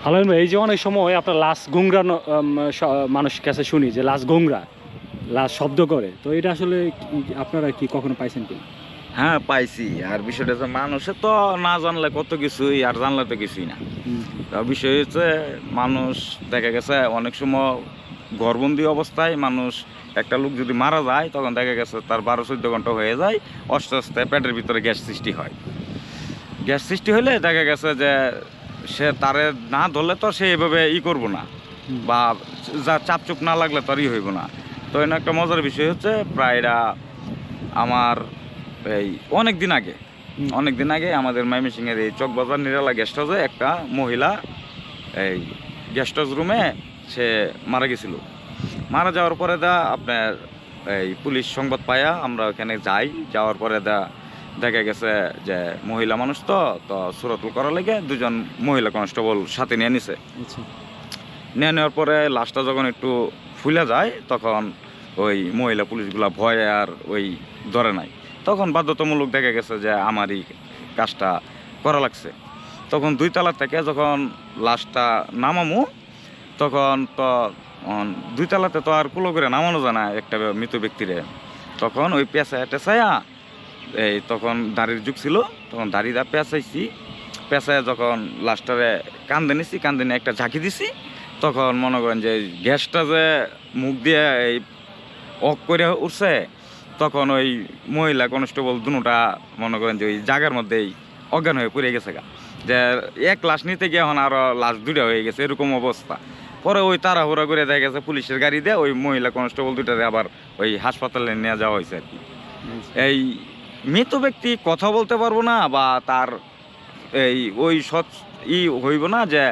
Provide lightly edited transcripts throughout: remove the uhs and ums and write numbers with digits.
Haaland ভাই, এই যে অনেক সময় আপনার লাশ গুংরানো মানুষের কাছে শুনি যে লাশ গোংরা, লাশ শব্দ করে, তো এটা আসলে আপনারা কি কখনো পাইছেন কি? হ্যাঁ, পাইছি। আর বিষয়টা হচ্ছে মানুষে তো না জানলে কত কিছুই, আর জানলে তো কিছুই না। তো বিষয় হচ্ছে মানুষ দেখা গেছে অনেক সময় ঘরবন্দি অবস্থায় মানুষ একটা লোক যদি মারা যায় তখন দেখা গেছে তার 12-14 ঘন্টা হয়ে যায়, আস্তে আস্তে পেটের ভিতরে গ্যাস সৃষ্টি হয়। গ্যাস সৃষ্টি হলে দেখা গেছে যে সে তারে না ধরলে তো সে এভাবে করবো না, বা যা চাপচুপ না লাগলে তো আর হইব না। তো এনে একটা মজার বিষয় হচ্ছে প্রায় এরা আমার এই অনেক দিন আগে আমাদের ময়মনসিংহের এই চকবাজার নিরালা গেস্ট হাউসে একটা মহিলা এই গেস্ট হাউস রুমে সে মারা গেছিল। মারা যাওয়ার পরে আপনার এই পুলিশ সংবাদ পায়া আমরা ওখানে যাওয়ার পরে দেখা গেছে যে মহিলা মানুষ তো সুরতল করার লেগে দুজন মহিলা কনস্টেবল সাথে নিয়ে নিছে। নিয়ে নেওয়ার পরে লাশটা যখন একটু ফুলে যায় তখন ওই মহিলা পুলিশগুলা ভয়ে আর ওই ধরে নাই। তখন বাধ্যতামূলক দেখা গেছে যে আমারই কাজটা করা লাগছে। তখন 2 তলা থেকে যখন লাশটা নামামু তখন তো 2 তলাতে তো আর কুলো করে নামানো যায় না একটা মৃত ব্যক্তিরে। তখন ওই পেঁচায়া এই তখন দাড়ির যুগ ছিল, তখন দাড়িটা পেঁচাইছি। পেঁচায় যখন লাশটারে কান্দে নিয়ে একটা ঝাঁকি দিছি, তখন মনে করেন যে গ্যাসটা যে মুখ দিয়ে এই অক করে উঠছে, তখন ওই মহিলা কনস্টেবল দুটা মনে করেন যে ওই জায়গার মধ্যেই অজ্ঞান হয়ে পড়ে গেছে যে এক লাশ নিতে গিয়ে এখন আরো লাশ 2টা হয়ে গেছে, এরকম অবস্থা। পরে ওই তাড়াহুড়া করে দেখা গেছে পুলিশের গাড়ি দিয়ে ওই মহিলা কনস্টেবল 2টারে আবার ওই হাসপাতালে নিয়ে যাওয়া হয়েছে আর কি। এই মৃত ব্যক্তি কথা বলতে পারবো না, বা তার এই ওই হইব না যে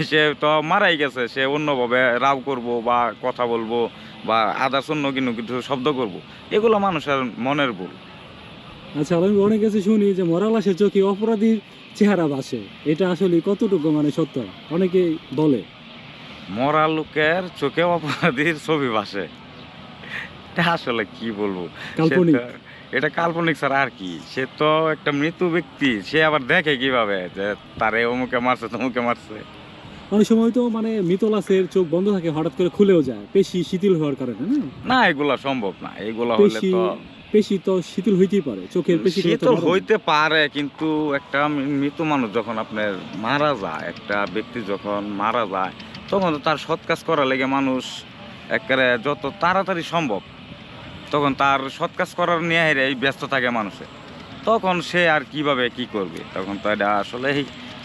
সে তো মারাই গেছে, সে অন্যভাবে রাও করব বা কথা বলবো বা আদার্স অন্য কিছু শব্দ করব, এগুলো মানুষের মনের ভুল। আচ্ছা, আমি অনেক কাছে শুনি যে মরা লাশের চোখে অপরাধীর চেহারা ভাসে, এটা আসলে কতটুকু মানে সত্য? অনেকেই বলে মরা লোকের চোখে অপরাধীর ছবি ভাসে, এটা আসলে কি বলবো, কাল্পনিক। এটা কাল্পনিক ছাড়া আর কি। সে তো একটা মৃত ব্যক্তি, সে আবার দেখে কিভাবে যে তারে অমুকে মারছে তমুকে মারছে। অনেক সময় তো মানে মৃত লাশের চোখ বন্ধ থাকে, হঠাৎ করে খুলেও যায় পেশি শিথিল হওয়ার কারণে, না? না, এগুলা সম্ভব না। এগুলা হলে তো পেশি তো শিথিল হইতেই পারে, চোখের পেশি শীতল হইতে পারে, কিন্তু একটা মৃত মানুষ যখন আপনার মারা যায়, একটা ব্যক্তি যখন মারা যায়, তখন তো তার সৎ কাজ করার লেগে মানুষ একেবারে যত তাড়াতাড়ি সম্ভব তখন তার সৎ কাজ করার নিয়ে ব্যস্ত থাকে মানুষে। তখন সে আর কিভাবে কি করবে, তখন তো এটা আসলে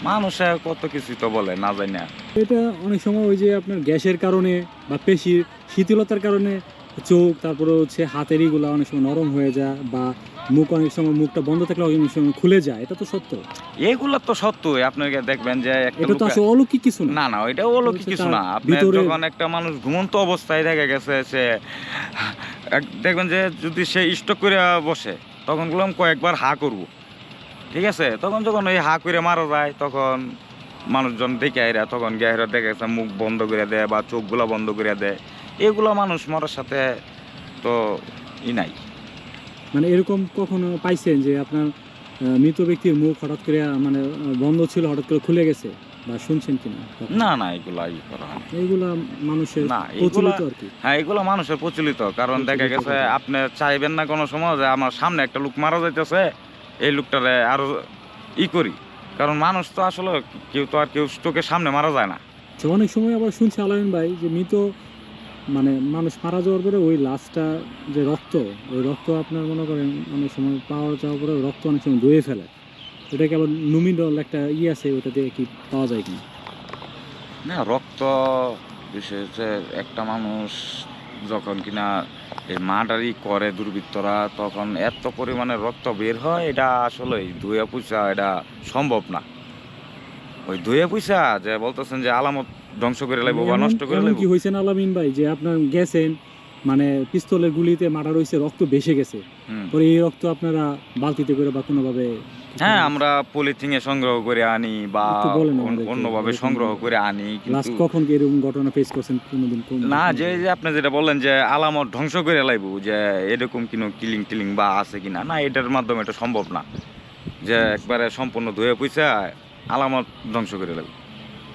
মানুষে কত কিছু তো বলে না জানি না। এটা অনেক সময় ওই যে আপনার গ্যাসের কারণে বা পেশির শিথিলতার কারণে চোখ, তারপরে হচ্ছে হাতের ইগুলা অনেক সময় নরম হয়ে যায়, বা মুখ অনেক সময় মুখটা বন্ধ থাকলে অনেক সময় খুলে যায়, এটা তো সত্য। এগুলো তো সত্যই। আপনাকে দেখবেন যে এটা তো আসলে অলৌকিক কিছু না, না, এটা অলৌকিক কিছু না। আপনি যখন একটা মানুষ ঘুমন্ত অবস্থায় দেখা গেছে সে দেখবেন যে যদি সে স্ট্রোক করে বসে, তখন বললাম কয়েকবার হা করব, ঠিক আছে? তখন যখন ওই হা করে মারা যায়, তখন মানুষজন দেখে আইরা তখন গেহরা দেখে গেছে মুখ বন্ধ করে দেয় বা চোখগুলা বন্ধ করে দেয়। এগুলো মানুষ মরার সাথে তো নাই। মানে এরকম কখনো পাইছেন যে আপনার মৃত ব্যক্তির মুখ হঠাৎ করে মানে বন্ধ ছিল, হঠাৎ করে খুলে গেছে, বা শুনছেন কিনা? না, না, এগুলা করা হয় এইগুলা মানুষের না। প্রচলিত আর কি। হ্যাঁ, এগুলো মানুষের প্রচলিত। কারণ দেখা গেছে আপনি চাইবেন না কোনো সময় যে আমার সামনে একটা লোক মারা যাইতেছে, এই লোকটারে আরো করি। কারণ মানুষ তো আসলে কেউ স্ট্রোকের সামনে মারা যায় না। তো অনেক সময় আবার শুনছি আলামিন ভাই যে মৃত মানে মানুষ মারা যাওয়ার পরে ওই লাশটা যে রক্ত, ওই রক্ত আপনার মনে করেন অনেক সময় পাওয়া যাওয়ার পরে রক্ত অনেক সময় ধুয়ে ফেলে, ওটাকে আবার নুমিডল একটা আছে, ওটা দিয়ে কি পাওয়া যায় কিনা? না, রক্ত বিষয় হচ্ছে একটা মানুষ যখন কিনা এই মার্ডারি করে দুর্বৃত্তরা, তখন এত পরিমাণে রক্ত বের হয়, এটা আসলে ধুয়ে পুষা এটা সম্ভব না। ওই ধুয়ে পুষা যে বলতেছেন যে আলামত ধ্বংস করে লাগবো বা নষ্ট করে লাগবো। কি হয়েছে না আলামিন ভাই, যে আপনার গেছেন মানে পিস্তলের গুলিতে মারা রয়েছে, রক্ত ভেসে গেছে, পরে এই রক্ত আপনারা বালতিতে করে বা কোনোভাবে? হ্যাঁ, আমরা পলিথিনে সংগ্রহ করে আনি বা অন্যভাবে সংগ্রহ করে আনি। লাস্ট কখন কি এরকম ঘটনা ফেস করছেন কোনোদিন? না, যে আপনি যেটা বললেন যে আলামত ধ্বংস করে লাইবো, যে এরকম কোনো কিলিং বা আছে কিনা, না, এটার মাধ্যমে এটা সম্ভব না যে একবারে সম্পূর্ণ ধুয়ে পুষা আলামত ধ্বংস করে লাগবে।